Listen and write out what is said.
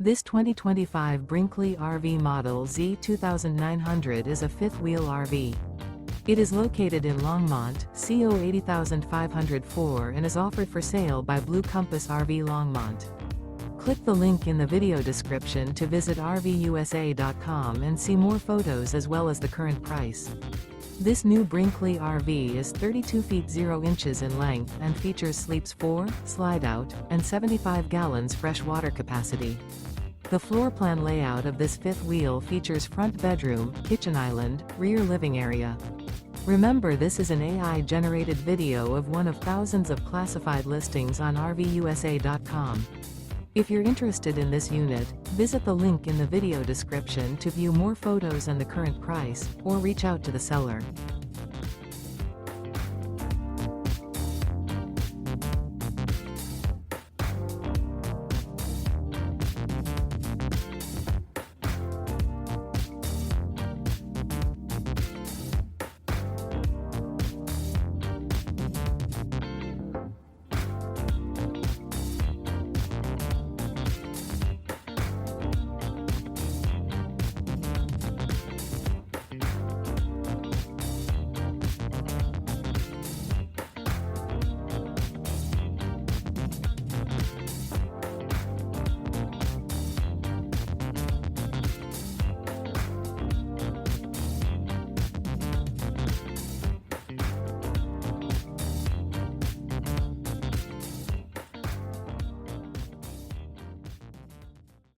This 2025 Brinkley RV Model Z 2900 is a fifth-wheel RV. It is located in Longmont, CO 80504 and is offered for sale by Blue Compass RV Longmont. Click the link in the video description to visit RVUSA.com and see more photos as well as the current price. This new Brinkley RV is 32 feet 0 inches in length and features sleeps 4, slide-out, and 75 gallons fresh water capacity. The floor plan layout of this fifth wheel features front bedroom, kitchen island, rear living area. Remember, this is an AI-generated video of one of thousands of classified listings on RVUSA.com. If you're interested in this unit, visit the link in the video description to view more photos and the current price, or reach out to the seller.